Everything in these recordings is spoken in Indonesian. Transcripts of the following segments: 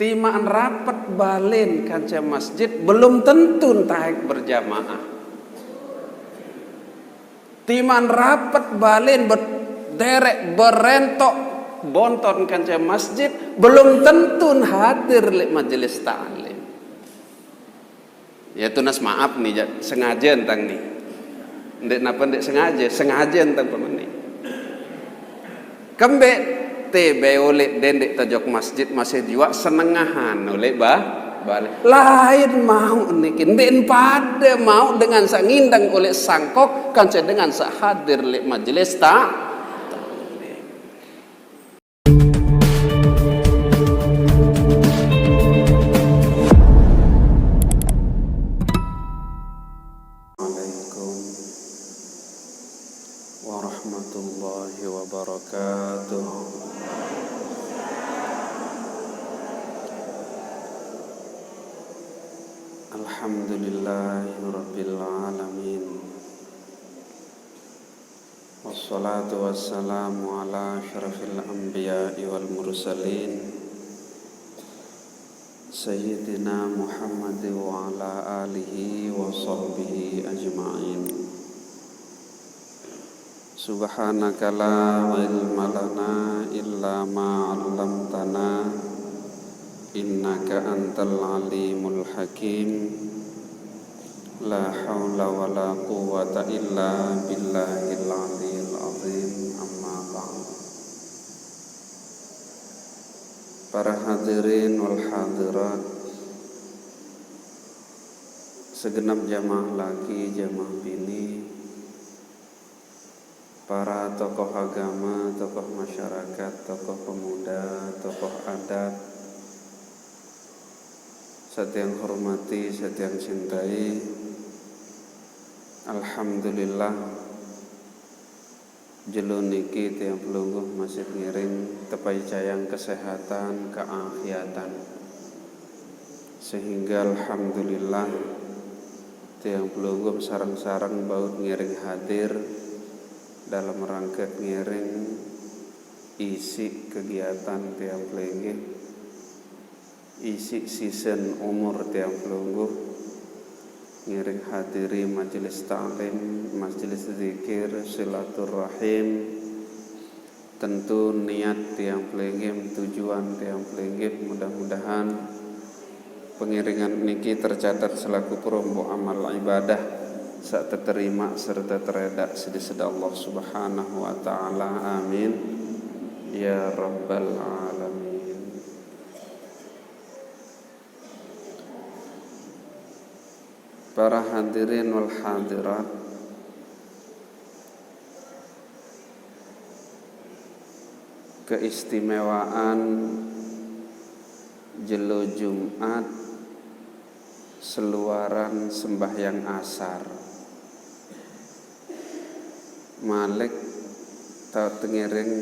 timaan rapat balen kanca masjid belum tentu taik berjamaah. Timaan rapat balen derek berentok bonton kanca masjid belum tentu hadir li majelis ta'lim. Ya tunas maaf nih sengaja entang nih. Ndek napa ndek sengaja entang pemeni. Kembe tebe oleh dendek tajok masjid masih jiwa senengahan oleh balik lain mau nikin den pada mau dengan sangindang oleh sangkok kanca dengan sahadir li majelis Assalamualaikum warahmatullahi wabarakatuh. Alhamdulillahirabbil alamin. Wassalatu wassalamu ala asyrafil anbiya'i wal mursalin Sayyidina Muhammad wa ala alihi wa sahbihi ajma'in. Subhanaka la ilma lana illa ma 'allamtana innaka antal alimul hakim. La haula wa la quwwata illa billahil aliyil azim. Amma ba'd. Para hadirin wal hadirat, segenap jamaah laki, jamaah bini, para tokoh agama, tokoh masyarakat, tokoh pemuda, tokoh adat, saya yang hormati, saya yang cintai. Alhamdulillah jelo niki tiang pelungguh masih ngiring tepai cayang kesehatan, keafiatan, sehingga alhamdulillah tiang pelungguh sarang-sarang baut ngiring hadir dalam rangka ngiring isi kegiatan tiang pelungguh, isi season umur tiang pelungguh ngiring hadiri majelis ta'lim, majelis zikir, silaturahim. Tentu niat tiang pelengim, tujuan tiang pelengim, mudah-mudahan pengiringan niki tercatat selaku perombo amal ibadah saat terima serta teredak sedih Allah subhanahu wa ta'ala. Amin ya rabbal alamin. Para hadirin wal hadirat, keistimewaan jelo Jumat seluaran sembahyang asar Malik tau tengiring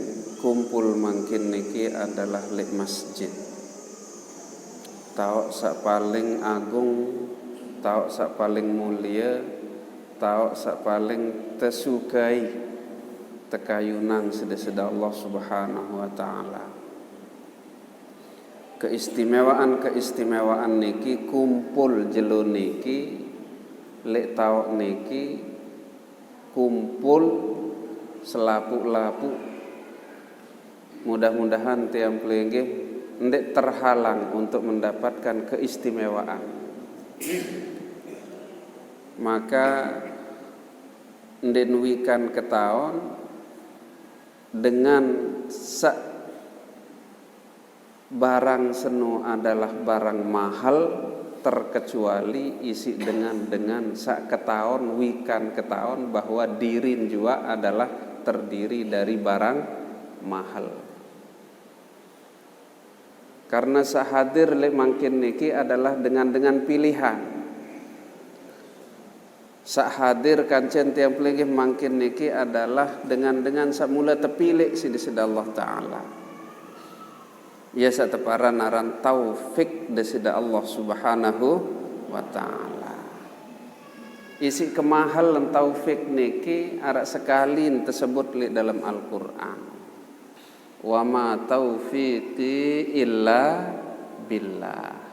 kumpul mangkin niki adalah lek masjid tau sak paling agung, tau sak paling mulia, tau sak paling tesukai tekayunang sedih-sedih Allah subhanahu wa ta'ala. Keistimewaan niki kumpul jelo niki lek tau niki kumpul selapuk-lapuk. Mudah-mudahan tiang pelenggih ndek terhalang untuk mendapatkan keistimewaan. Maka ndenwikan ketaon dengan barang seno adalah barang mahal, terkecuali isi dengan sak ketaon wikan ketaon bahwa dirin juga adalah terdiri dari barang mahal. Karena sahadir le mangkin niki adalah dengan pilihan. Sak hadir kancen tiang pelingih mangkin niki adalah dengan samula terpilih sida Allah Ta'ala. Ya sak teparan aran taufik desida Allah Subhanahu wa Ta'ala. Isi kemahalan taufik niki arak sekali tersebut li dalam Al-Quran. Wa ma taufiqi illa billah.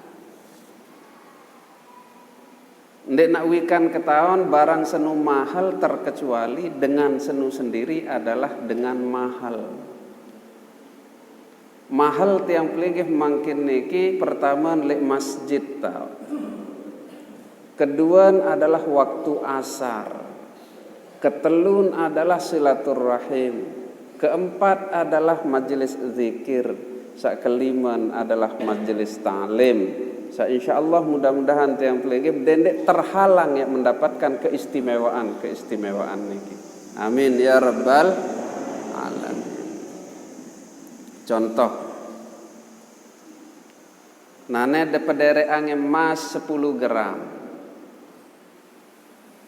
Ndek nak wikan ketahuan barang senu mahal terkecuali dengan senu sendiri adalah dengan mahal. Mahal tiang peligih mangkin niki pertama lek masjid tau. Kedua adalah waktu asar. Ketelun adalah silaturahim. Keempat adalah majelis zikir. Sak keliman adalah majelis ta'lim. Sa insyaallah mudah-mudahan tiang peligih dendek terhalang yang mendapatkan keistimewaan niki. Amin ya rabbal alamin. Contoh, nane de pedereange emas 10 gram.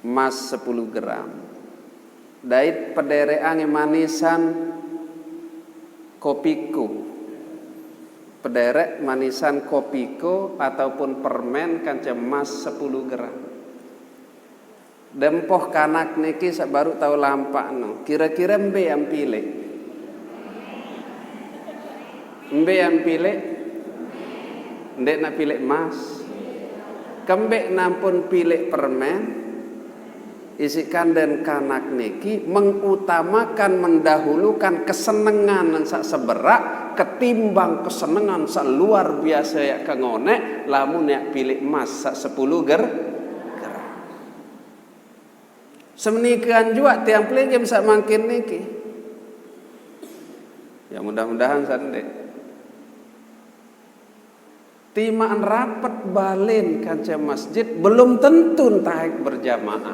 Emas 10 gram. Dait pedereange manisan kopiko. Pederek manisan kopiko ataupun permen kanca emas 10 gram. Dempoh kanak niki sak baru tahu lampak no. Kira-kira mbe yang pilih. Mbe yang pilih, ndek nak pilih emas, kembek nampun pilih permen, isikan dan kanak niki mengutamakan mendahulukan kesenangan sak seberak ketimbang kesenangan sak luar biasa ya kangone, lamun ya pilih emas sak 10 gram. Semenikian juga tiang peligih sak mangkin niki. Ya mudah-mudahan sandek. Timaan rapat balen kanca masjid belum tentu taik berjamaah.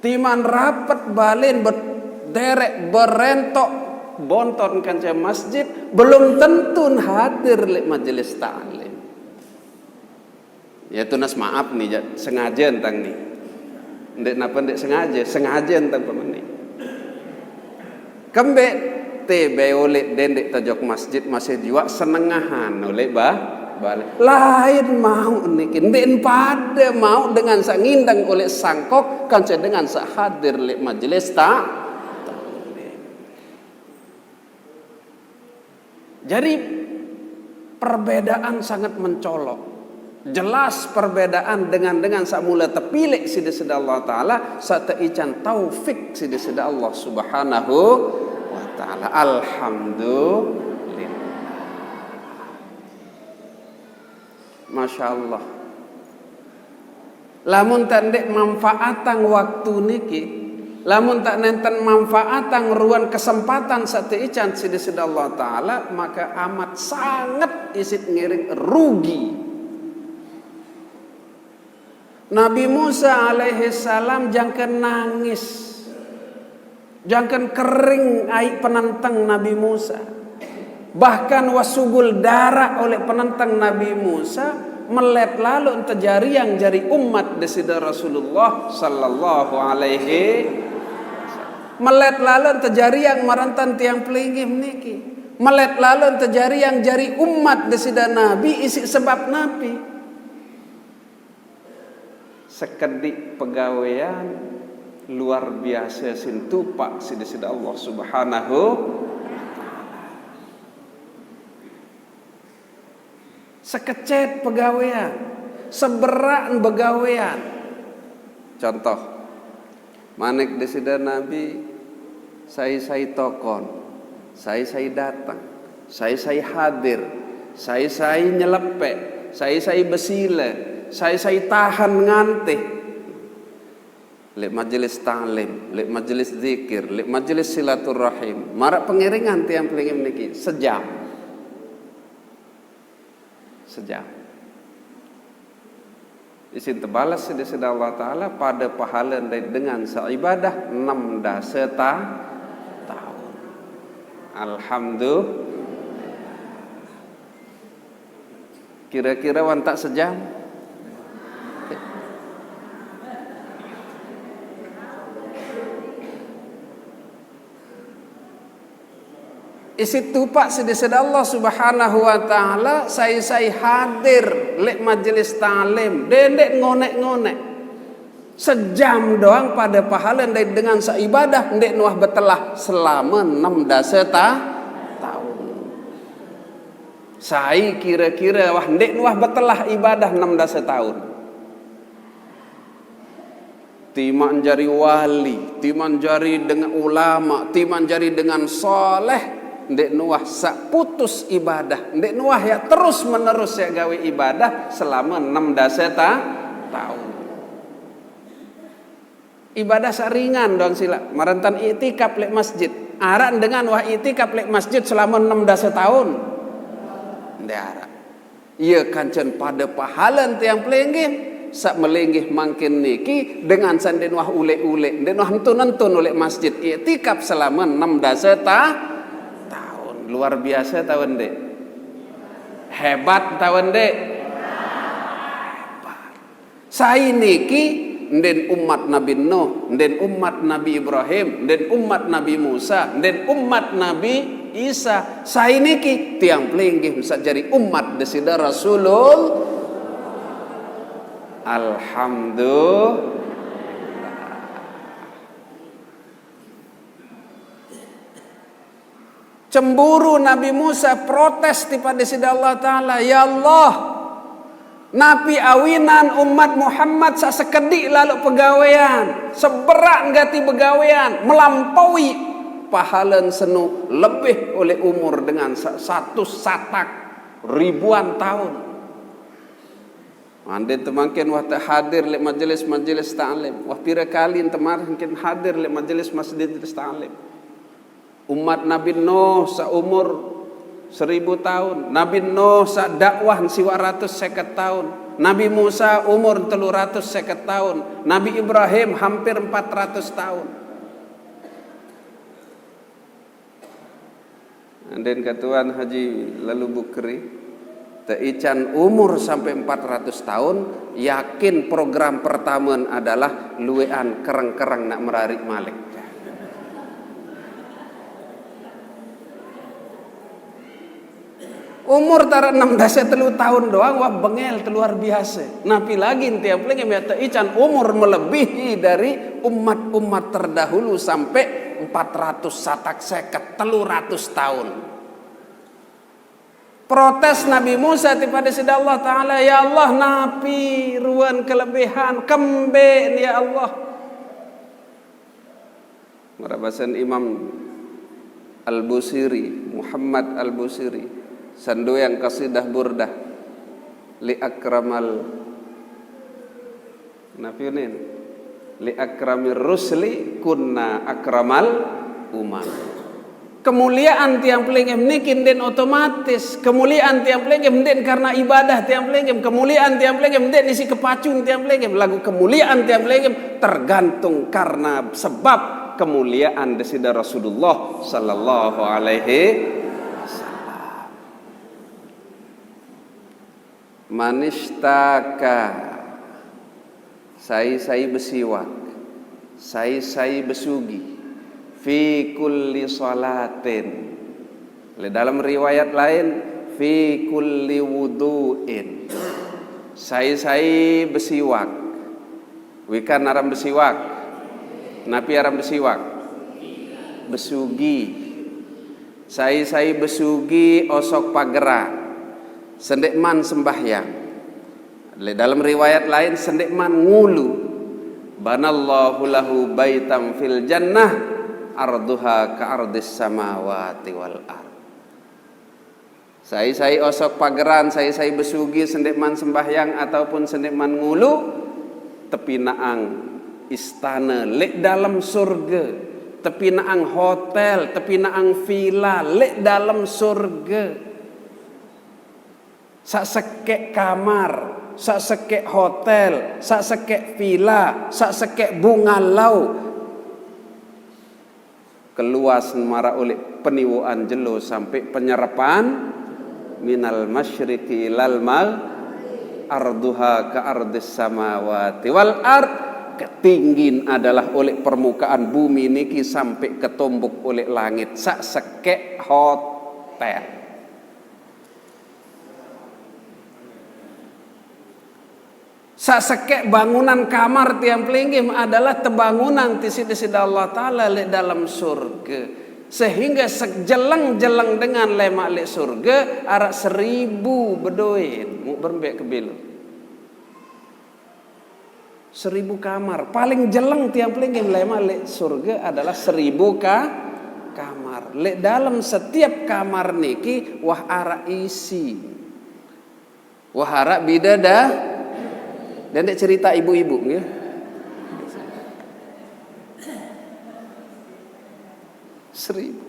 Timaan rapat balen berderek berentok bonton kanca masjid belum tentu hadir lek majelis ta'lim. Ya tunas maaf nih sengaja entang nih. Ndek napa ndek sengaja entang pemeni. Kembek tebe oleh dendek tajok masjid masih jiwa senengahan oleh balik lain mau niki ndek pada mau dengan sak ngindang oleh sangkok kanca dengan sak hadir lek majelis ta. Jadi perbedaan sangat mencolok. Jelas perbedaan dengan sak mula terpilih sida Allah taala sak teican taufik sida Allah subhanahu wa ta'ala. Alhamdulillah. Masya Allah. Lamun tak ndek manfaatan waktu niki, lamun tak nenten manfaatan ruang kesempatan sate ican sida Allah taala, maka amat sangat isit ngiring rugi. Nabi Musa alaihi salam jangan nangis. Jangan kering air penantang Nabi Musa. Bahkan wasugul darah oleh penantang Nabi Musa melet lalu terjari yang jari umat desida Rasulullah sallallahu alaihi melet lalu terjadi yang marantan tiang pelinggih niki. Melet lalu terjadi yang jari umat desida Nabi isi sebab Nabi. Sekedik pegawaian luar biasa sintupak sida Allah subhanahu sekecet pegawaian seberak pegawaian. Contoh manik desida Nabi saya tokon, saya datang, saya hadir, saya nyelepek, saya besile, saya tahan ngantih lek majelis ta'lim, lek majelis zikir, lek majelis silaturahim. Marak pengiringan tiang pelingin niki sejam. Isin terbalas sida Allah taala pada pahala dengan seibadah 6 tahun. Alhamdulillah. Kira-kira wan tak sejam? Isi tupak sedih Allah subhanahu wa ta'ala saya hadir lek majelis ta'lim dendek ngonek sejam doang pada pahala dengan seibadah ndek nuah betelah selama 6 tahun. Sai kira-kira wah ndek wah betelah ibadah 16 tahun. Timan jari wali, timan jari dengan ulama, timan jari dengan soleh, ndek nuah sak putus ibadah, ndek nuah ya terus menerus ya gawe ibadah selama 16 tahun. Ibadah saringan doang sila, marantan itikaf lek masjid. Aran dengan wah itikaf lek masjid selama 16 tahun. Ndek aran. Iya kancen pada pahalan tiang pelenggih. Sak melenggih mangkin niki dengan sanden wah ule-ule den wah entun-entun oleh masjid i'tikaf selama 16 tahun. Luar biasa tahun dek. Hebat tahun dek. Hebat. Saya niki den umat Nabi Nuh, den umat Nabi Ibrahim, den umat Nabi Musa, den umat Nabi Isa. Saya niki tiang pelenggih bisa jadi umat desida Rasulullah. Alhamdulillah. Cemburu Nabi Musa protes kepada sida Allah Ta'ala. Ya Allah, Nabi awinan umat Muhammad sasekedik lalu pegawaian, seberak gati pegawaian, melampaui pahalan senu lebih oleh umur dengan satu satak ribuan tahun. Ande temangkin wah hadir lek majelis ta'lim. Wah pira kali temar mungkin hadir lek majelis ta'lim. Umat Nabi Nuh seumur 1000 tahun. Nabi Nuh sa dakwah 450 tahun. Nabi Musa umur 350 tahun. Nabi Ibrahim hampir 400 tahun. Anden katuan Haji Lalu Bukri teican umur sampai 400 tahun, yakin program pertama adalah luwean kerang-kerang nak merarik malik. Umur tara 16 tahun doang wah bengel luar biasa. Napi lagi tiap lagi ya teican umur melebihi dari umat-umat terdahulu sampai 400 satak seket 300 tahun. Protes Nabi Musa kepada sida Allah Ta'ala. Ya Allah, napi ruan kelebihan kembe ya Allah. Merabasan Imam Al-Busiri, Muhammad Al-Busiri, sandu yang kasidah burdah li akramal nafiunin li akramir rusli kunna akramal umam. Kemuliaan tiang pelengem nikin den otomatis, kemuliaan tiang pelengem den karena ibadah tiang pelengem, kemuliaan tiang pelengem den isi kepacun tiang pelengem, lagu kemuliaan tiang pelengem tergantung karena sebab kemuliaan desida Rasulullah sallallahu alaihi wasallam. Manistaka sai besiwak, sai besugi fi kulli salatin. Dalam riwayat lain fi kulli wudu'in. Sai besiwak. Wikan aram besiwak. Napi aram besiwak. Besugi. Sai besugi osok pagera. Sendekman sembahyang. Dalam riwayat lain sendekman ngulu. Banallahu lahu baitam fil jannah arduha ka'ardis samawati wal ard. Sai osok pageran, sai besugi sendekman sembahyang ataupun sendekman ngulu tepi naang istana lek dalam surga, tepi naang hotel, tepi naang villa lek dalam surga. Sak sekek kamar, sak sekek hotel, sak sekek villa, sak sekek bungalau keluas mara oleh peniwuan jelo sampai penyerapan minal masyriqi ilal mal arduha ka ardis samawati wal ard. Ketinggian adalah oleh permukaan bumi niki sampai ketumbuk oleh langit sak sekek hotel. Sasekek bangunan kamar tiang pelinggih adalah tebangunan tisi Allah Ta'ala dalam surga. Sehingga sejeleng-jeleng dengan lemak lek surga arak 1000 bedoin mau berembek ke bilu. 1000 kamar. Paling jeleng tiang pelingin lemak lek surga adalah 1000 kamar. Lek dalam setiap kamar niki wah arak isi. Wah arak bidadah. Dan dek cerita ibu-ibu ya. Seribu.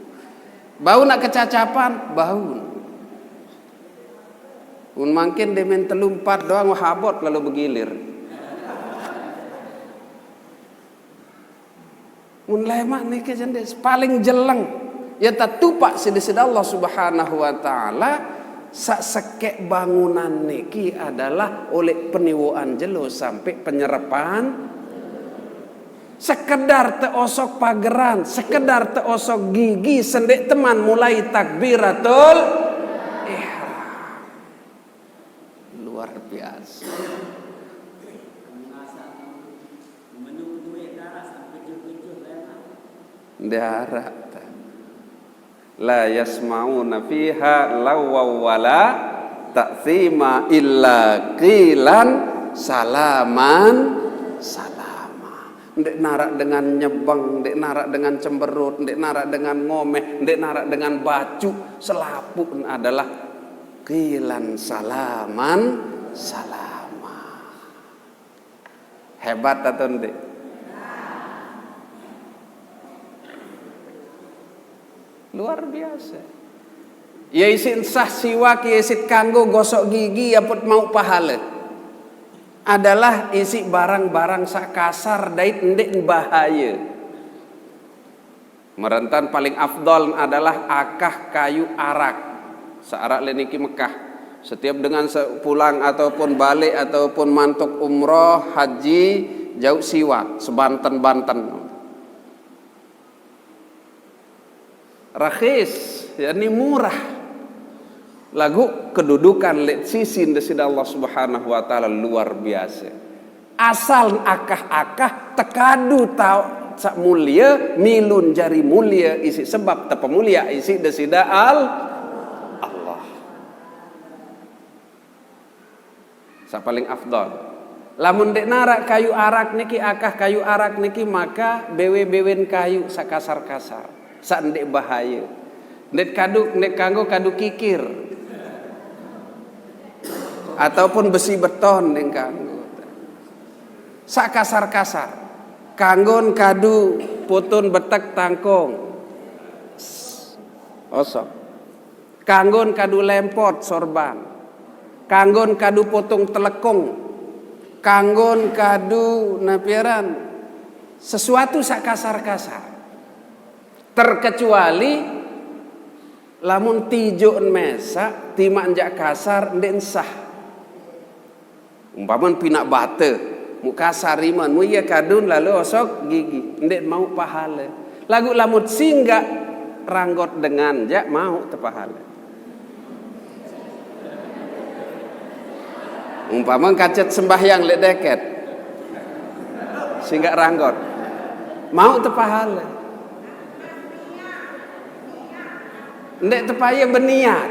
Bau nak kecacapan, bau. Un makin demen telumpat doang habot lalu bergilir. Un lemak ni ke jende paling jeleng. Ya tatupak sida Allah Subhanahu wa taala sak sekek bangunan niki adalah oleh peniwaan jelo sampai penyerapan. Sekedar teosok pageran, sekedar teosok gigi, sendek teman mulai takbiratul ihram. Luar biasa. Darah. La yasma'una fiha lawaw wala ta'thima illa qilan salaman salam. Ndek narak dengan nyebang, ndek narak dengan cemberut, ndek narak dengan ngomeh, ndek narak dengan baju, selaput adalah qilan salaman salama. Hebat atau ndek? Luar biasa. Ya isin sah siwak, ya isin kanggo gosok gigi, ya put mau pahala. Adalah isi barang-barang sak kasar dait ndek bahaya. Merentan paling afdol adalah akah kayu arak. Saarak leniki Mekah. Setiap dengan pulang ataupun balik ataupun mantuk umroh, haji, jauh siwak, sebanten-banten. Rakhis, yakni murah. Lagu kedudukan lek sisi desida Allah Subhanahu wa taala luar biasa. Asal akah-akah tekadu tau sak mulia milun jari mulia isi sebab tapa mulia isi desida Allah. Sa paling afdal. Lamun dek narak kayu arak niki akah kayu arak niki maka bewe-bewen kayu sakasar-kasar. Sak ndek bahaya. Ndek kanggo kadu kikir. Ataupun besi beton yang kanggo sak kasar-kasar kanggon kadu putun betek tangkong osok kanggon kadu lempot sorban kanggon kadu potong telekong kanggon kadu napiaran sesuatu sak kasar-kasar terkecuali lamun tijo mesa timak jak kasar ndek sah. Umpaman pinak bate muka sariman mu iya kadun lalu osok gigi ndek mau pahala lagu lamut singgah ranggot dengan jak mau tepahala. Umpaman kacet sembahyang lek deket singgah ranggot mau tepahala ndek tepaya berniat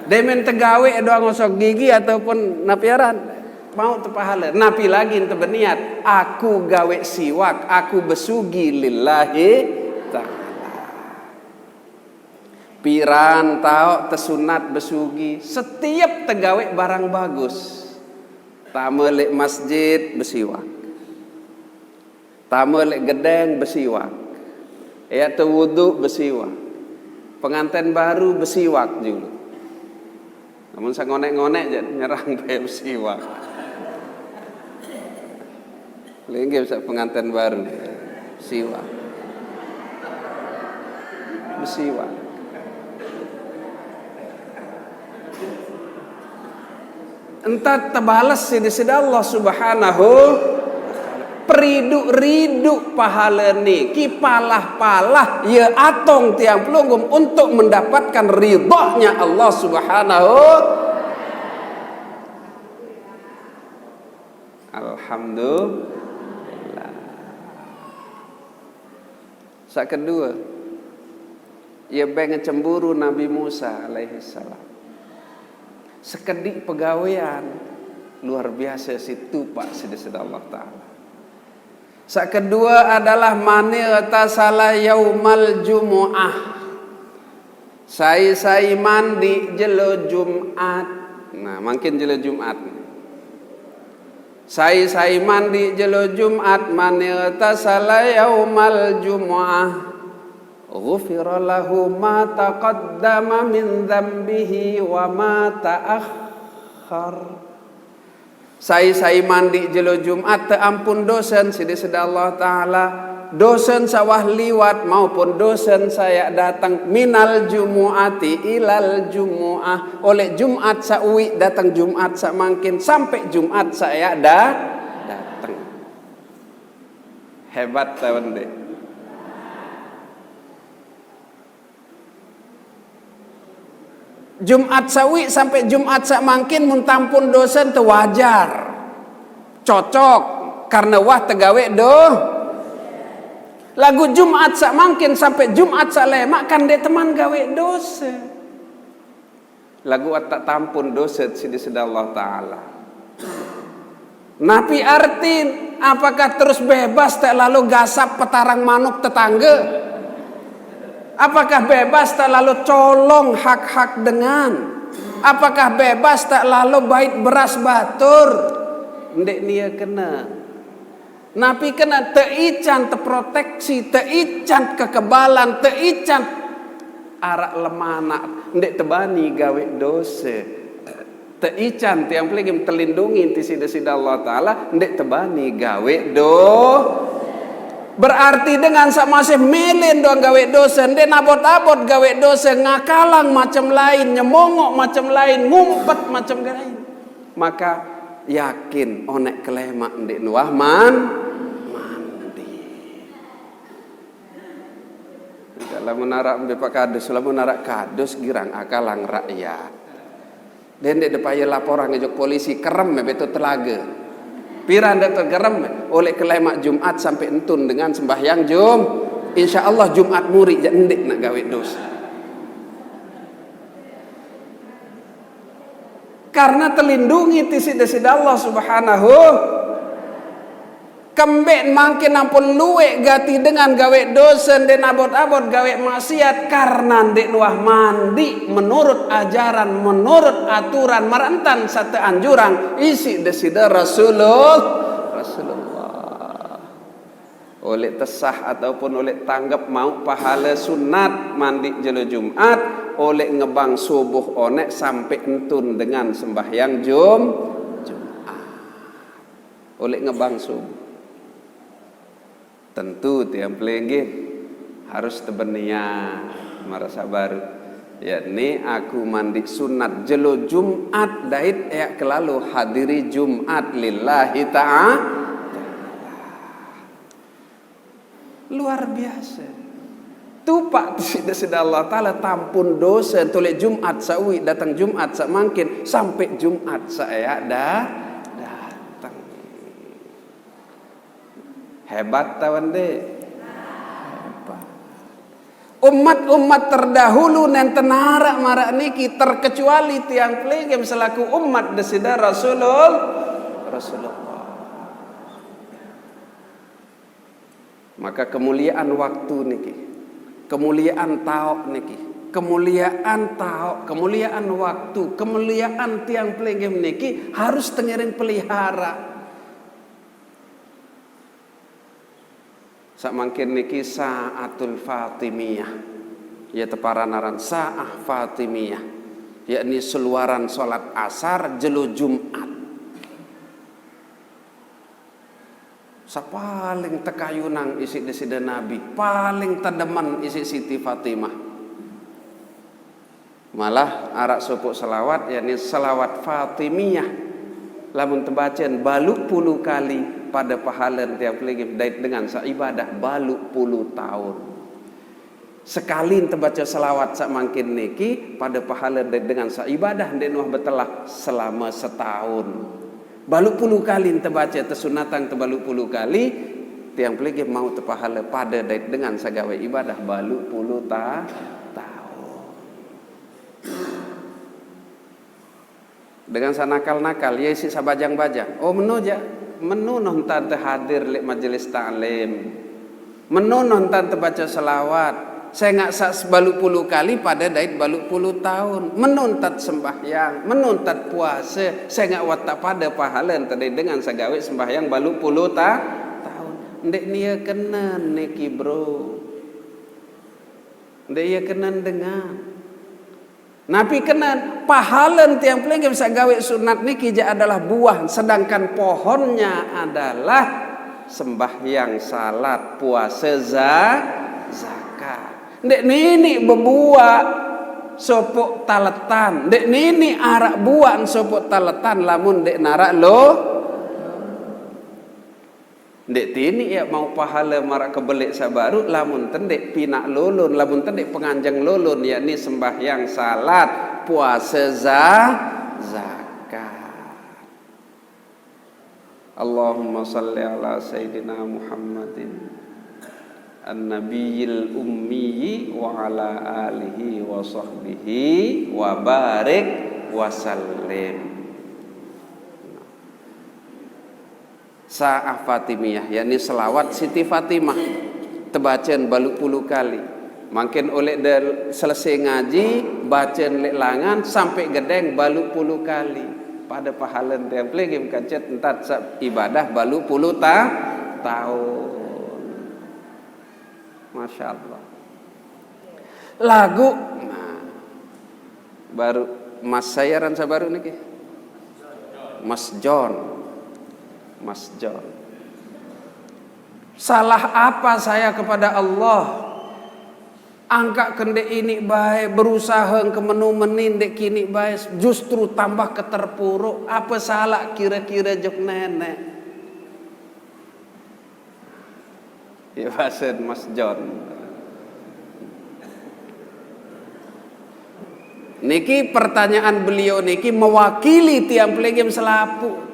demen tegawe doang osok gigi ataupun napiaran mau tepahala. Napi lagi ente berniat aku gawe siwak, aku besugi lillahi ta'ala. Piran tau tesunat besugi setiap tegawe barang bagus. Tamelek masjid besiwak. Tamelek gedeng besiwak. Ya wudu besiwak. Pengantin baru besiwak juga. Namun saya ngonek-ngonek nyerang bae besiwak. Lagi bisa pengantin baru besiwak. Besiwak. Entah tebalas sida Allah Subhanahu peridu-ridu pahala niki palah-palah ya atong tiang pelunggum untuk mendapatkan ridhonya Allah Subhanahu. Alhamdulillah. Sak kedua ia beng cemburu Nabi Musa alaihi salam. Sekedik pegawaian luar biasa situ Pak sedeseda Allah Ta'ala. Sak kedua adalah manightasala yaumal jumu'ah. Saya mandi jelo Jumat. Nah, makin jelo Jumat. Saya mandi jelo Jumat manightasala yaumal jumu'ah. Ghufira lahu ma taqaddama min dzambihi wa ma ta'akhkhar. Saya mandi jelo Jumat ampun dosen sedeseda Allah Ta'ala. Dosen sawah liwat maupun dosen saya datang minal jumu'ati ilal jumu'ah. Oleh Jumat sawi datang Jumat samangkin sampai Jumat saya datang. Hebat tahun deh. Jumat sawi sampai Jumat sak mangkin mun tampun dosen teu wajar. Cocok karena wah tegawe lagu Jumat sak mangkin sampai Jumat sak lemak kan de teman gawe dosen. Lagu tak tampun dosen sedeseda Allah Ta'ala. Napi artin apakah terus bebas tak lalu gasap petarang manuk tetangga? Apakah bebas tak lalu colong hak-hak dengan? Apakah bebas tak lalu bait beras batur? Ndek nia kena. Napi kena teican terproteksi, teican kekebalan, teican arak lemana. Ndek tebani gawe dosa. Teican tiang peligim terlindungi ti sida-sida Allah Ta'ala. Ndek tebani gawe berarti dengan sama masih melin doang gawe dosa, den abot-abot gawe dosa, ngakalang macam lain, nyemongok macam lain, ngumpet macam lain. Maka yakin onek kelemak ndek nuah mandi. Dalam menarak bepak kadus, lamun menarak kadus girang akalang rakyat. Den ndek depaya laporan ngejok polisi kerem beto telaga. Piran dak tergerem oleh kelemak Jumat sampai entun dengan sembahyang insya Allah Jumat muri jendek nak gawe dosa. Karena terlindungi tisida-sida Allah Subhanahu. Kembek makin ampun luwe gati dengan gawe dosa den abot-abot gawe maksiat karena ndek nuah mandi menurut ajaran, menurut aturan merentan satu anjuran isi desida Rasulullah. Oleh tesah ataupun oleh tanggap mau pahala sunat mandi jelo Jumat, oleh ngebang subuh onek sampai entun dengan sembahyang Jumat. Oleh ngebang subuh. Tentu tiang pelengge harus tebenia marasa baru. Yakni aku mandi sunat jelo Jumat dait ya kelalu hadiri Jumat lillahi ta'ala. Luar biasa. Tupak tidak Allah Ta'ala tampun dosa toleh Jumat sawi datang Jumat samangkin sampai Jumat saya datang. Hebat tawan deh. Hebat. Umat-umat terdahulu yang tenara marak niki terkecuali tiang peligim selaku umat desida Rasulullah. Maka kemuliaan waktu niki, kemuliaan taok niki, kemuliaan taok, kemuliaan waktu, kemuliaan tiang peligim niki harus tengiring pelihara. Sak mangkin niki saatul Fatimiyah, ya teparanaran saah Fatimiyah, yakni seluaran salat asar jelo Jumat. Sapaling tekayunang isi desida Nabi, paling tademan isi Siti Fatimah. Malah arak sopok selawat, yakni selawat Fatimiyah, lamun tebacen baluk puluh kali pada pahala tiap peligim dait dengan saibadah baluk puluh tahun. Sekali terbaca selawat sak mangkin niki pada pahala dait dengan saibadah den wah betelah selama setahun. Baluk puluh kali terbaca tersunatan terbaluk puluh kali tiang peligim mau terpahala pada dait dengan sagawe ibadah baluk puluh tahun. dengan sanakal-nakal ya isi sabajang-bajang. Oh menu nonton hadir lek majelis ta'lim, menu nonton baca selawat. Saya nggak sak baluk puluh kali pada dait baluk puluh tahun menuntat sembahyang, menuntat puasa. Saya nggak watak pada pahala tadi dengan sagawe sembahyang baluk puluh tahun. Ndek nia kenan neki bro, ndek ia kenan dengan. Nabi kenan pahala tiang pelengkap sagawe sunat niki adalah buah, sedangkan pohonnya adalah sembahyang, salat, puasa, zakat. Dek nini berbuah sopok taletan, dek nini arak buah sopok taletan, lamun dek narak lo, dek tini ya mau pahala marak kebelik sabaru, lamun tendek pinak lulun, lamun tendek penganjang lulun, yakni sembahyang, salat, puasa, zakat. Allahumma salli ala Sayyidina Muhammadin An-Nabiyil Ummi wa ala alihi wa sahbihi wa barik wa sallim. Sa'ah Fatimiyah, yakni selawat Siti Fatimah tebacen baluk puluh kali. Makin oleh selesai ngaji bacen lek langan sampai gedeng baluk puluh kali. Pada pahala yang pelagi kancet entat ibadah baluk puluh tahun. Masya Allah. Lagu baru Mas saya ransa baru nih, Mas John. Salah apa saya kepada Allah? Angka kende ini baik, berusaha ke menu menindek kini baik, justru tambah keterpuruk. Apa salah kira-kira jok nenek? Ya pasen Mas John. Niki pertanyaan beliau niki mewakili tiang pelegim selapu.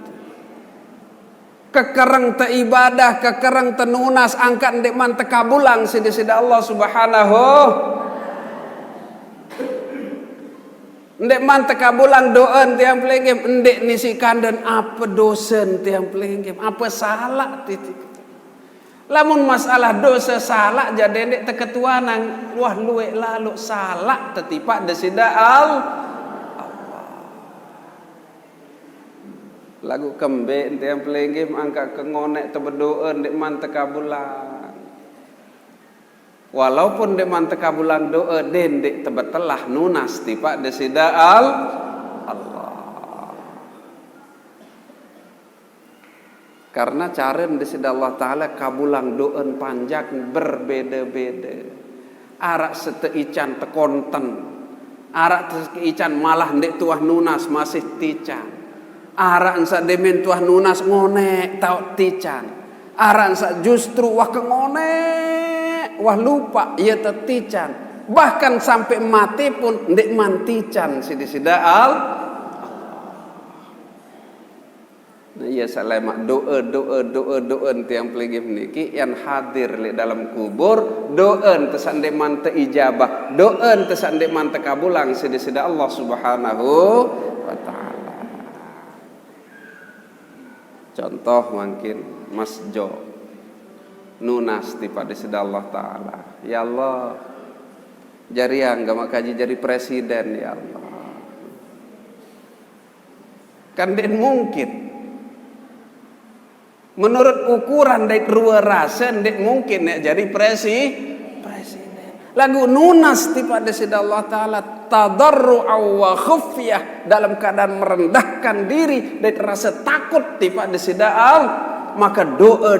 Kekereng te ibadah, kekereng te nunas, angkat ndek man tekabulang sida-sida Allah Subhanahu. Ndek man tekabulang doan tiang pelegim, ndek nisi kandan apa dosen tiang pelegim, apa salah titik. Lamun masalah dosa salah jadi ndek teketuanan wah luwe lalu salah tetipak desida Allah. Lagu kembe ente yang pelengim angka kengonek tebedoan dek man tekabulang. Walaupun dek man tekabulang doa den dek tebetelah nunas tipak desida Allah. Karena cara desida Allah Ta'ala kabulang doan panjang berbeda-beda. Arak seteican tekonten, arak seteican malah dek tuah nunas masih tican. Aran sa demen tuah nunas ngonek tau tican. Aran sa justru wah kengonek wah lupa ia tetican. Bahkan sampai mati pun ndek mantican sida-sida Nah iya salema doa tiang peligim niki yang hadir li dalam kubur doa tesandek man te ijabah, doa tesandek man te kabulang sida-sida Allah Subhanahu wa ta'ala. Contoh mungkin Mas Jo nunas pada sida Allah Ta'ala. Ya Allah jari angga makaji jadi presiden ya Allah. Kan den mungkin menurut ukuran dek rua rasa dek mungkin ya jadi presiden. Lagu nunas pada sida Allah Ta'ala tadarru'a wa khufyah, dalam keadaan merendahkan diri dan rasa takut pada sida maka doa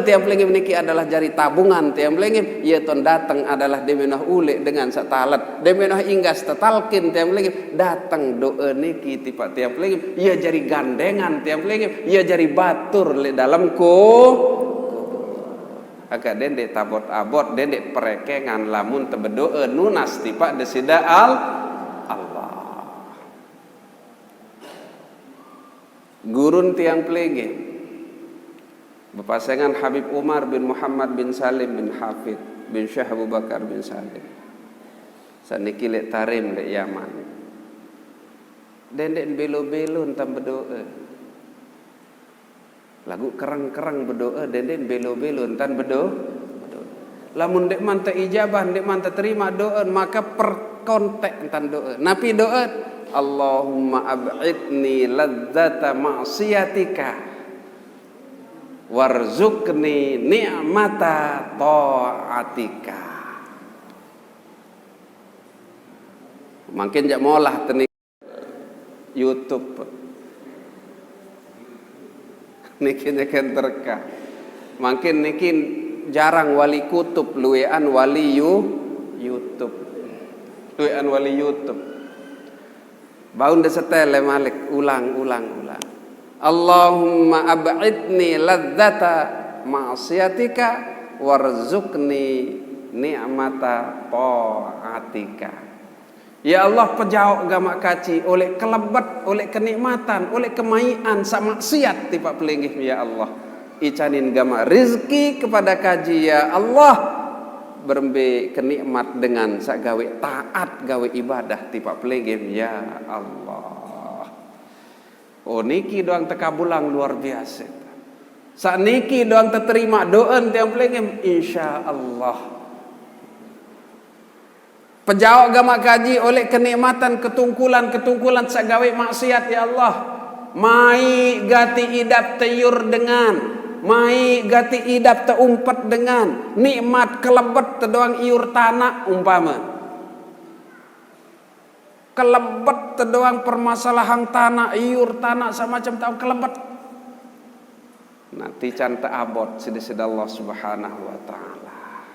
tiang pelengim niki adalah jari tabungan tiang pelengim. Ia ton datang adalah demenah ule dengan satalat, demenah inggas tetalkin tiang pelengim. Datang doa niki tiang pelengim. Ia jari gandengan tiang pelengim. Ia jari batur le dalamku. Agak dendek tabot-abot dendek perekengan lamun tebedoa nunas tipak desida Allah. Gurun tiang pelengim bepasangan Habib Umar bin Muhammad bin Salim bin Hafid bin Syekh Abu Bakar bin Salim saniki lek tarim lek Yaman. dendek belo-belo entam berdoa. Lagu kerang-kerang berdoa, dendek belo-belo entan berdoa. Lamun dek man tak ijabah, dek man tak terima doa, maka perkontek entan doa. Napi doa, Allahumma ab'idni ladzata ma'siyatika warzuqni ni'mata ta'atika. Makin jak molah tenik YouTube niki neken terka. Makin niki jarang wali kutub luwean wali YouTube. Luwean wali YouTube. Baun desetel malik ulang. Allahumma ab'idni ladzata ma'siyatika warzuqni ni'mata ta'atika. Ya Allah, pejauh gamak kaci oleh kelebat, oleh kenikmatan, oleh kemaian sak maksiat tiba pelinggih ya Allah. Icanin gamak rizki kepada kaji ya Allah, berembe kenikmat dengan sak gawe taat, gawe ibadah tiba pelinggih ya Allah. Oh niki doang tekabulang luar biasa. Sak niki doang terima doa tiang pelinggih insya Allah. Pejawab agama kaji oleh kenikmatan ketungkulan sagawe maksiat ya Allah. Mai gati idap teyur dengan, mai gati idap teumpat dengan nikmat kelebet tedoang iur tanah umpama. Kelebet tedoang permasalahan tanah, iur tanah semacam tahu kelebet. Nanti canta abot sedih Allah Subhanahu wa taala.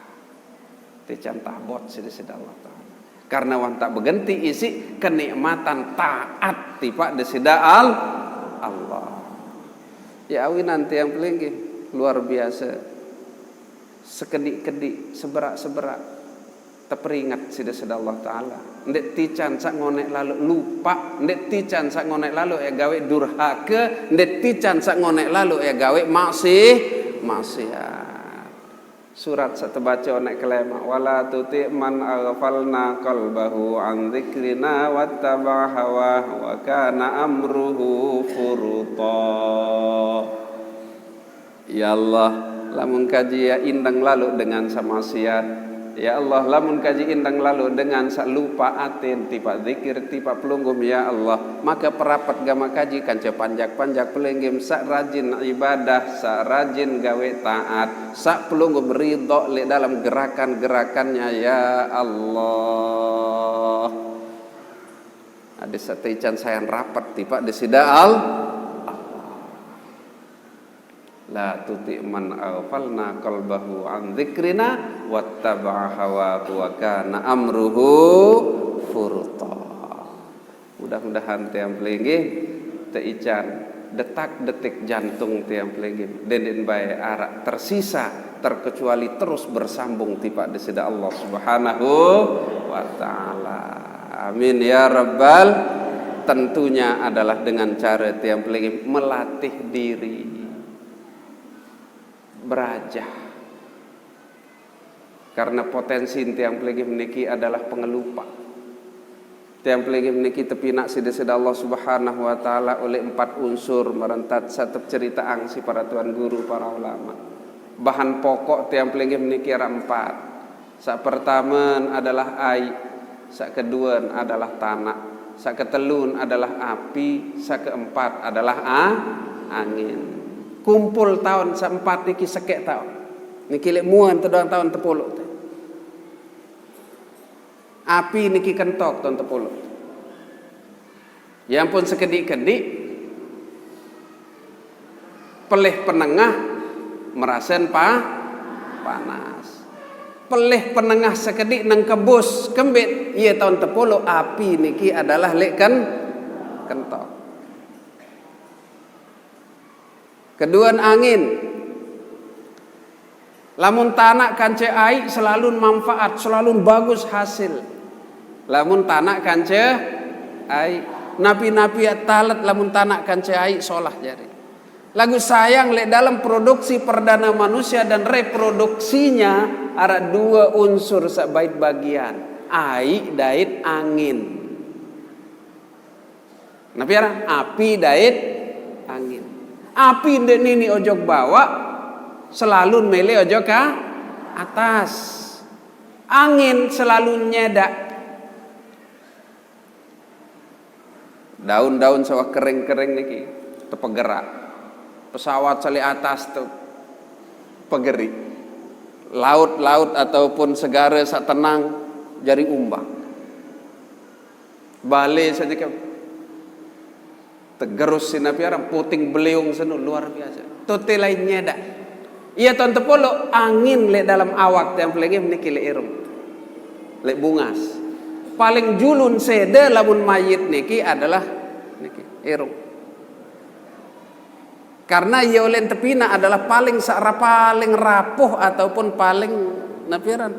Ti-canta abot sedih Allah taala. Karena wan tak berganti isi kenikmatan taat tiba desida Allah. Ya awi nanti yang pelinggi luar biasa. Sekedik-kedik, seberak-seberak terperingat sida Allah taala. Ndek tican sak ngonek lalu lupa, ndek tican sak ngonek lalu ya gawe durhaka, ndek tican sak ngonek lalu ya gawe maksiat. Surat setebaca nek kelema wala tuti man aghfalna qalbahu an dzikrina wattaba hawa wa kana amruhu furuta. Ya Allah, lamun kaji ya indang lalu dengan samaksiat. Ya Allah, lamun kaji indang lalu dengan sak lupa atin tiba zikir tiba pelunggum ya Allah, maka perapat gama kaji kanca panjak-panjak pelenggim sak rajin ibadah, sak rajin gawe taat, sak pelunggum ridho le dalam gerakan-gerakannya ya Allah. Ada sateican sayan rapat tiba desida la tuti man aghfalna qalbahu an dzikrina wattaba'a hawahu wa kana amruhu furuta. Mudah-mudahan tiang pelinggih teican detak-detik jantung tiang pelinggih denden bae arak tersisa terkecuali terus bersambung tiba desida Allah Subhanahu wa taala. Amin ya rabbal. Tentunya adalah dengan cara tiang pelinggih melatih diri berajah, karena potensi tiang peligih meniki adalah pengelupa. Tiang peligih meniki tepinak sida-sida Allah Subhanahu wa taala oleh 4 unsur merentat satu cerita angsi para tuan guru para ulama. Bahan pokok tiang peligih meniki ada 4. Sak pertama adalah air, sak kedua adalah tanah, sak ketelun adalah api, sak keempat adalah angin. Kumpul tahun seempat niki sekek tahun. Niki lek muan tedoang tahun 10. Api niki kentok tahun 10. Yang pun sekedik-kedik pelih penengah merasen panas. Pelih penengah sekedik nang kebus kembit iya tahun 10 api niki adalah lek kentok. Keduan angin. Lamun tanah kance air selalu manfaat, selalu bagus hasil. Lamun tanah kance air, napi-napi talat lamun tanah kance air solah jari. Lagu sayang lek dalam produksi perdana manusia dan reproduksinya ada 2 unsur sabait bagian, air dait angin. Nabi arang api dait angin. Api den ini ojok bawa selalu mele ojok ke atas. Angin selalu nyedak. Daun-daun sawah kering-kering niki terpegerak. Pesawat sali atas tuh pegeri. Laut-laut ataupun segara sak tenang jari umbak. Balik saja ke tegerus sinapiaran puting beliung senu luar biasa. Tote lainnya dah. Iya tuan tepolo angin le dalam awak yang pelagi niki le irung. Le bungas. Paling julun sede lamun mayit niki adalah niki irung. Karena yolen tepina adalah paling rapuh ataupun paling napiaran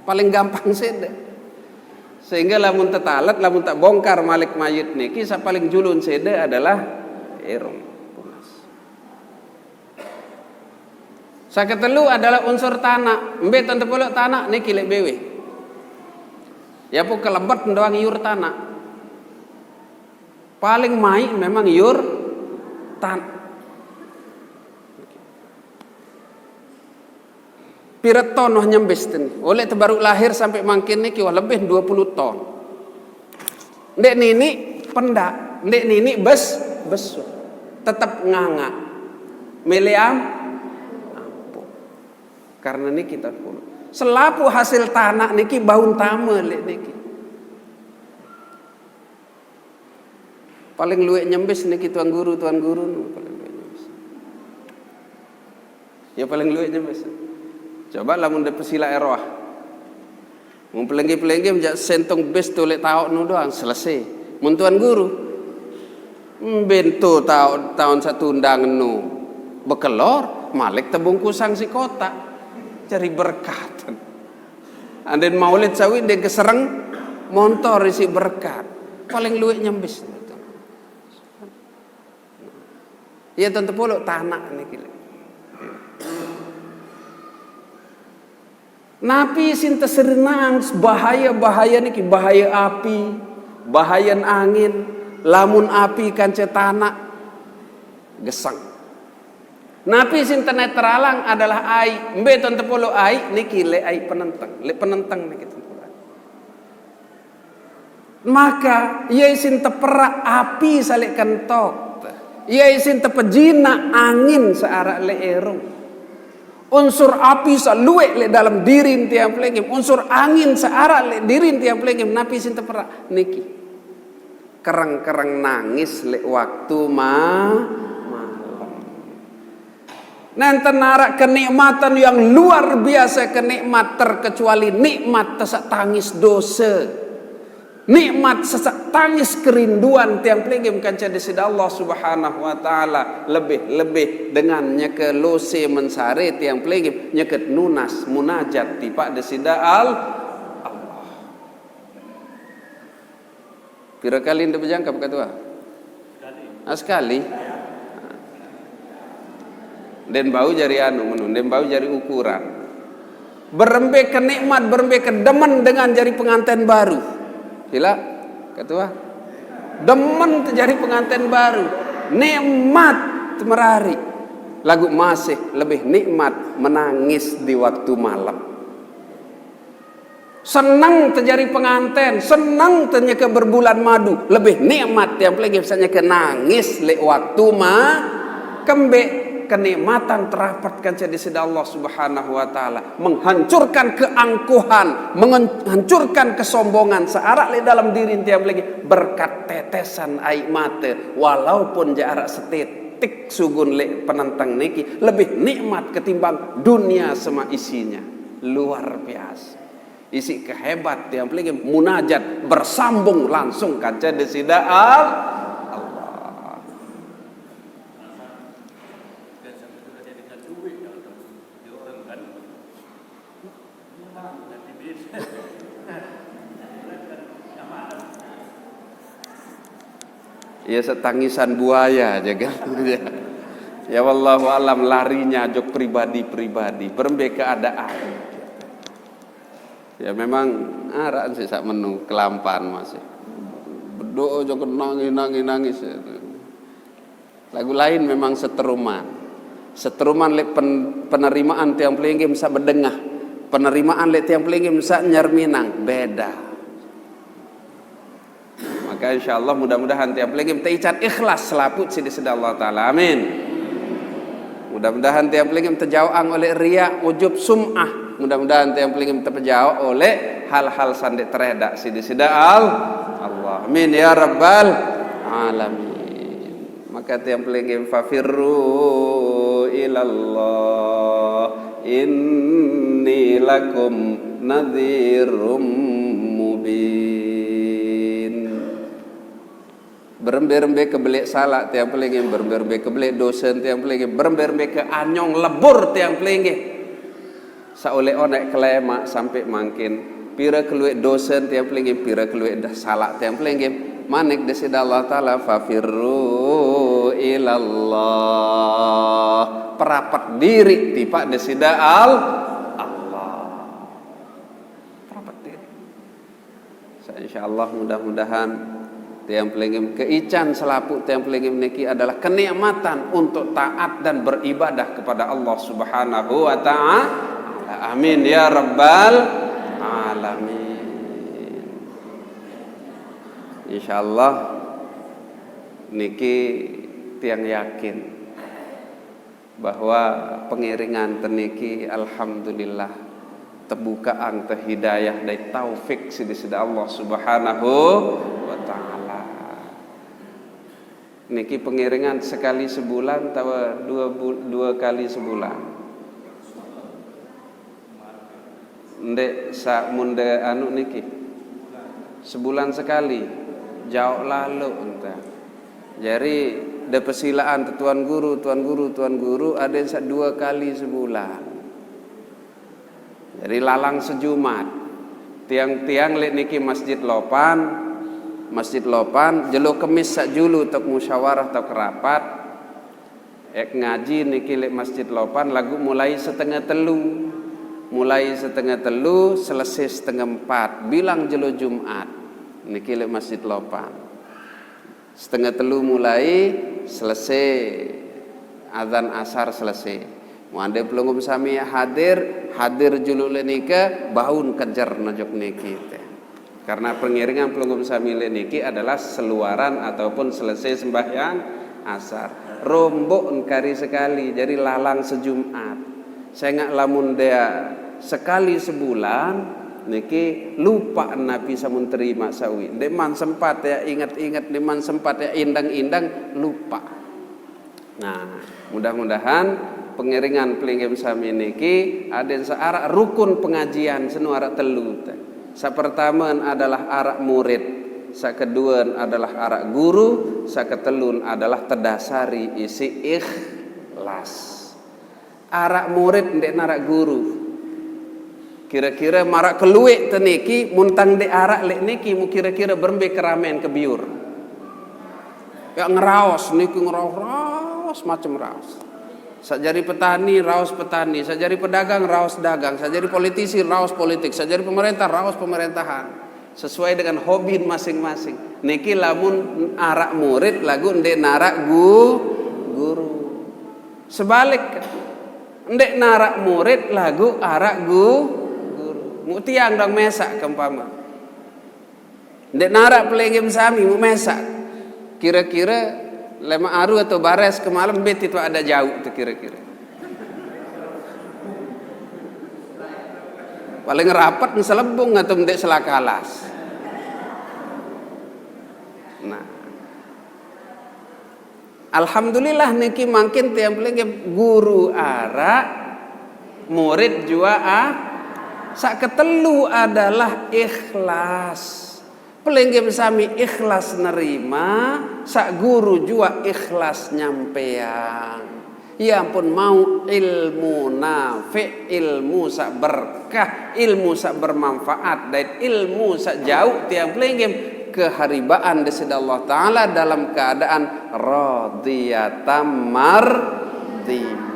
paling gampang sede. Sehingga lamun tetalat, lamun tak bongkar malik mayit niki sa paling julun sede adalah irung bungas. Saketelu adalah unsur tanah. Mbe tante polo tanah niki lek bewe. Ya pu kelebat ndoang yur tanah. Paling mai memang yur tanah. Pira ton wah nyembes ten. Oleh baru lahir sampai mangkin niki wah lebih 20 ton. Ndek nini pendak, ndek nini besu. Tetap nganga. Meleam ampuh. Karena niki kita puluh. Selapu hasil tanah niki baun tama lek niki. Paling luwek nyembes niki tuan guru paling luwek nyembes. Ya paling luwek nyembes. Coba lamun de pesila erwah. Mun pelenggi-pelenggi menjak sentong bes tu lek taok nu doang selesai. Mun tuan guru bentu tahun satu undang nu bekelor malik tebungkusang si kota cari berkat. Anden maulid sawi de kesereng montor isi berkat. Paling luwek nyembes. Ya tentu polo tanah niki. Napi sinta serenang bahaya niki bahaya api, bahaya angin, lamun api kanca tanah gesang. Napi sinta netralang adalah ai, mbe tonte polo ai niki le ai penentang niki tonte. Maka ia sinta perak api salik kentok, ia sinta pejina angin searak le erung. Unsur api saluek le dalam diri tiang pelengim, unsur angin searak le diri tiang pelengim. Napi sinta perak niki kerang-kerang nangis le waktu malam. Nanti narak kenikmatan yang luar biasa, kenikmat terkecuali nikmat sesak tangis dosa. Nikmat sesak tangis kerinduan tiang pelingim kanca disida Allah Subhanahu wa taala lebih dengannya ke lose mensare tiang pelingim nyeket nunas munajat tipak disida Allah. Pira kali ndak berjangkap katua? Sekali. Den bau jari den bau jari ukuran. Berembe kenikmat, berembe kedemen dengan jari pengantin baru. Gila, ketua. Demen terjadi pengantin baru. Nikmat merari. Lagu masih lebih nikmat menangis di waktu malam. Senang terjadi pengantin, senang ternyata berbulan madu. Lebih nikmat yang lagi misalnya ke nangis le waktu kembe. Kenikmatan terapatkan di sida Allah Subhanahu wa taala, menghancurkan keangkuhan, menghancurkan kesombongan searak le dalam diri tiap lagi berkat tetesan air mata walaupun jarak setetik sugun le penentang niki lebih nikmat ketimbang dunia semua isinya. Luar biasa. Isi kehebat tiap lagi munajat bersambung langsung kaca di sida ya setangisan buaya aja kan. Ya wallahu alam larinya jok pribadi berembe keadaan. Ya memang araan sih sak menu kelampan masih. berdoa jangan nangis. Lagu lain memang seteruman lek penerimaan tiang pelingim sa bedengah, penerimaan lek tiang pelingim sa nyerminang beda. Maka insyaallah mudah-mudahan tiang pelingim teicat ikhlas selaput sidi sedang Allah taala, amin. Mudah-mudahan tiang pelingim terjauh oleh riya, ujub, sum'ah. Mudah-mudahan tiang pelingim terjauh oleh hal-hal sandek teredak sidi sedang Allah, amin ya rabbal alamin. Maka tiang pelingim fafirru ilallah inni lakum nadhirum mubin. Berembe-rembe ke belik salak tiang pelingim, berembe-rembe ke belik dosen tiang pelingim, berembe-rembe ke anyong lebur tiang pelingim. Saoleh onek kelemak sampai mangkin pira keluik dosen tiang pelingim, pira keluik dah salak tiang pelingim. Manik desida Allah taala fafirru ilallah, perapat diri tipak desida Allah, perapat diri. Insyaallah mudah-mudahan tiang pelingim keican selaput tiang pelingim niki adalah kenikmatan untuk taat dan beribadah kepada Allah Subhanahu wa taala, amin ya rabbal alamin. Insyaallah niki tiang yakin bahwa pengiringan teniki alhamdulillah terbukaan terhidayah dari taufik sidi Allah Subhanahu wa taala. Niki pengiringan sekali sebulan atau dua kali sebulan. Ndek sak munde anu niki sebulan sekali. Jauh lalu entah. Jadi ada persilaan tuan guru ada yang 2 kali sebulan. Jadi lalang sejumat. Tiang-tiang lek niki masjid lopan jelo kemis sak julu tok musyawarah tok rapat. Ngaji niki lek masjid lopan lagu mulai setengah telu selesai setengah 4 bilang jelo Jumat. Niki lek masjid lopan setengah 3 mulai selesai azan asar selesai. Muande pelungum sami hadir julu lek nika baun kejar najok niki teh. Karena pengiringan pelungum sami lek niki adalah seluaran ataupun selesai sembahyang asar. Rombok kari sekali jadi lalang sejumat. Saya ngak lamun dia sekali sebulan niki lupa Nabi samun terima sawi. Deman sempat ya ingat-ingat, deman sempat ya indang-indang lupa. Nah, mudah-mudahan pengiringan pelingim sami niki ada searak rukun pengajian senuara telu. Sa pertama adalah arak murid, sa kedua adalah arak guru, sa ketelun adalah terdasari isi ikhlas. Arak murid ndek narak guru. Kira-kira marak keluik teniki muntang de arak lek niki mu kira-kira berembe keramen kebiur. Ya ngeraos niki ngeraos macam raos. Sajari petani raos petani, sajari pedagang raos dagang, sajari politisi raos politik, sajari pemerintah raos pemerintahan. Sesuai dengan hobi masing-masing. Niki lamun arak murid lagu ndek narak guru. Sebalik ndek narak murid lagu arak guru. Tiang dong mesak kempama. Ndek narak pelingim sami mu mesak. Kira-kira lema aru atau bares ke malam bet itu ada jauh tu kira-kira. Paling rapat ngeselebung atau ndek selakalas. Nah. Alhamdulillah niki makin tiang pelingim guru arak murid jua sak ketelu adalah ikhlas. Pelingim sami ikhlas nerima, sak guru jua ikhlas nyampean. Ya ampun mau ilmu nafi, ilmu sak berkah, ilmu sak bermanfaat dan ilmu sak jauh tiang pelingim keharibaan desida Allah taala dalam keadaan radhiyatam mardiyah.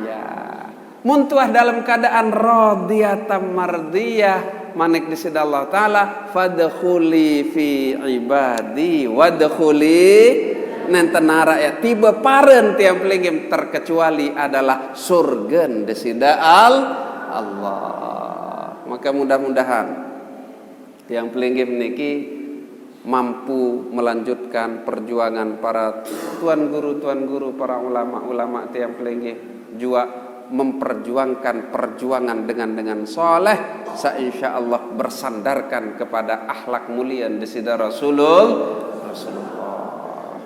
Muntuah dalam keadaan radhiyatam mardiyah manik di sida Allah taala fadkhuli fi ibadi wadkhuli nentenara ya tiba paren tiap lingim terkecuali adalah surga di sida Allah. Maka mudah-mudahan tiang pelinggim niki mampu melanjutkan perjuangan para tuan guru, para ulama-ulama tiang pelinggim juga memperjuangkan perjuangan dengan soleh, insyaallah bersandarkan kepada akhlak mulia di sida Rasulullah.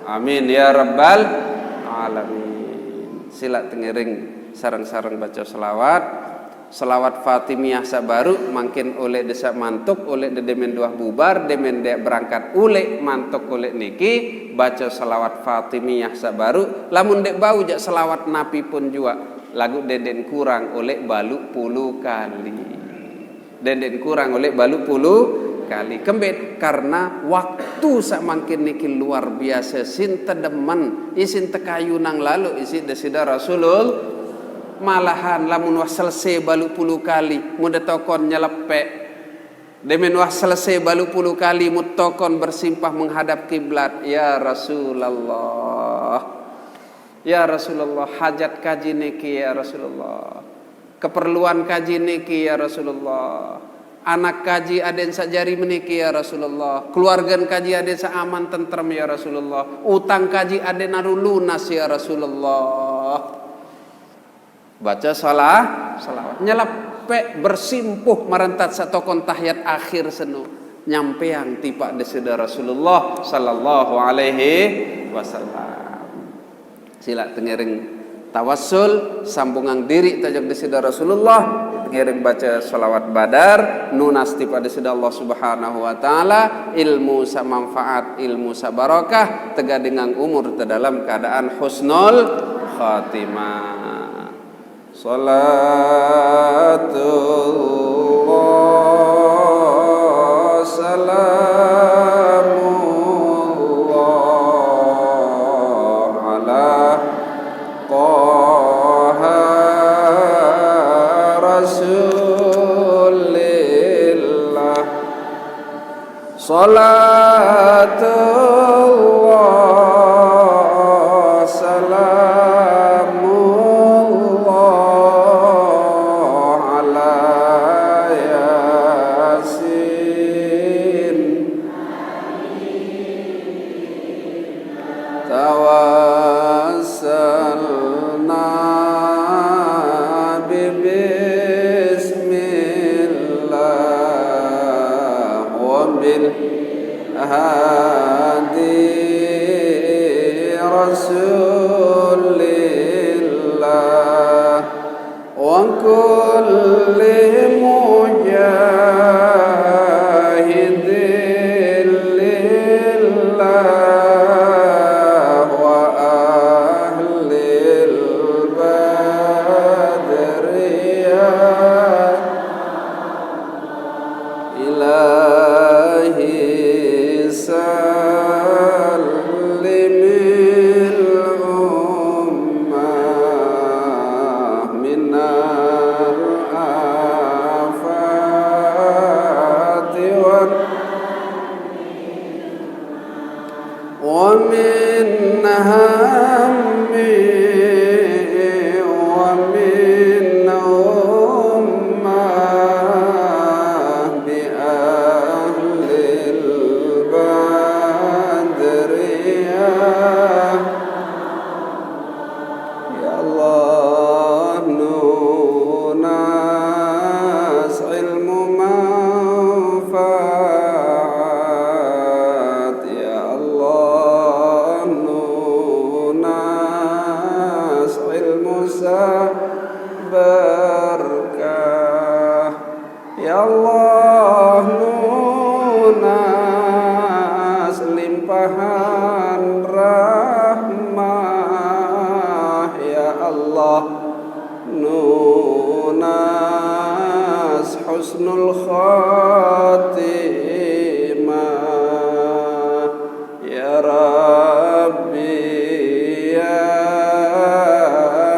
Amin ya rabbal alamin. Sila tengiring sarang-sarang baca selawat Fatimiyah sabaru makin oleh desa mantuk oleh demen dua bubar demen dek berangkat oleh mantuk oleh niki baca selawat Fatimiyah sabaru lamun dek bau jak selawat Nabi pun juga lagu deden kurang oleh balu 10 kali. Deden kurang oleh balu 10 kali. Kembet karena waktu sak makin niki luar biasa sinta demen isin tekayu nang lalu isi desida Rasulul malahan lamun wah selesai balu 10 kali muda tokon nyelepek demen wah selesai balu 10 kali mutokon bersimpah menghadap kiblat. Ya Rasulullah, hajat kaji niki ya Rasulullah, keperluan kaji niki ya Rasulullah, anak kaji aden sajari meniki ya Rasulullah, keluarga kaji aden sa aman tentrem ya Rasulullah, utang kaji aden aru lunas ya Rasulullah. Baca salawat nyelapek bersimpuh merentat satokon tahiyat akhir senu nyampeang tipak desida Rasulullah sallallahu alaihi wasallam. Sila tengiring tawassul sambungan diri tajak desida Rasulullah tengiring baca salawat badar nunas tipa desida Allah subhanahu wa ta'ala ilmu sa manfaat ilmu sa barakah tega dengan umur dalam keadaan husnul khatimah. Salatullah salamullah ala Taha Rasulillah. Salatullah salamullah ala Yasin tawassalna bismillah wa bil hadi rasulillah wa kulli mujahidin lillah wa ahlil badriyah ilahi sallimil ummah minal afati wa min hammi wa min ummah bi ahlil badriyah. Ya Allah nunas ilmu manfaat. Ya Allah nunas ilmu berkah. Ya Allah nunas limpahan rahmah. Ya Allah nunas husnul khatimah. Ya Rabbi ya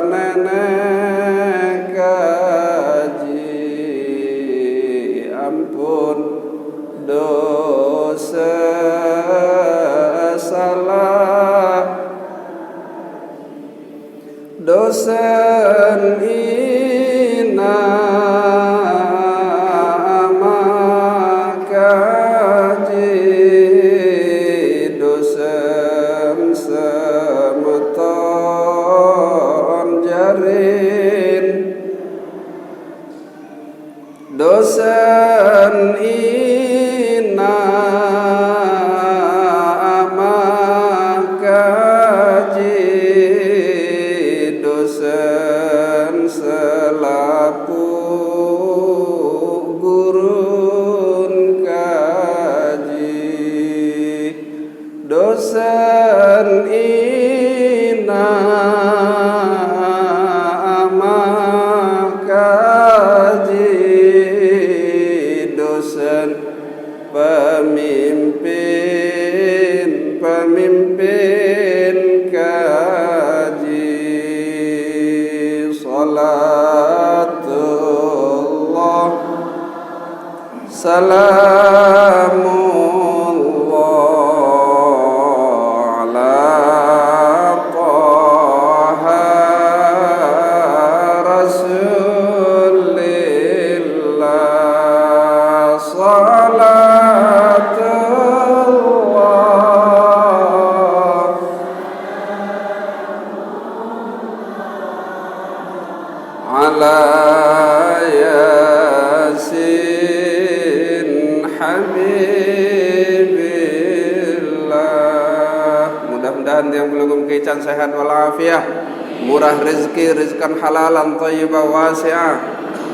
nenek kaji ampun salah dosen ina makaji dosen semeton jarin dosen ina makaji dosen selaku gurun kaji dosen ina makaji dosen pemimpin kaji salatullah salamullah ala taha rasulillah salatullah ala yasin habibillah. Mudah-mudahan yang belum keican sehat walafiat, murah rezeki, rizkan halalan thayyibah wasi'ah,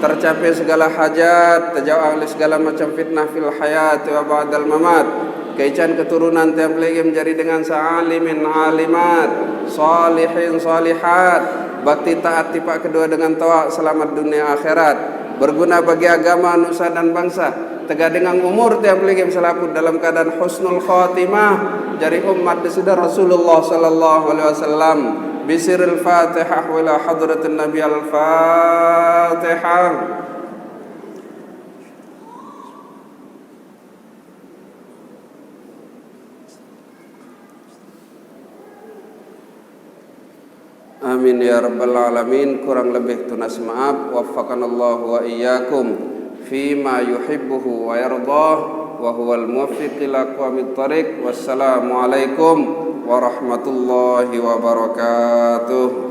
tercapai segala hajat, terjauh oleh segala macam fitnah fil hayat wa ba'dal mamat. Keican keturunan tiap lagi menjadi dengan sa'alimin alimat, salihin salihat, bakti taat tipak kedua dengan tawa, selamat dunia akhirat, berguna bagi agama, nusa dan bangsa, tegak dengan umur tiap lagi selaput dalam keadaan husnul khatimah, jadi umat disudah Rasulullah sallallahu alaihi wasallam. Bisiril Fatihah wa ila hadratin Nabi al-Fatihah. Amin ya rabbal alamin. Kurang lebih tunas maaf. Waffaqanallahu wa iyyakum fima yuhibbuhu wa yardah wa huwal muwaffiq ila aqwamit thariq. Wassalamu alaikum warahmatullahi wabarakatuh.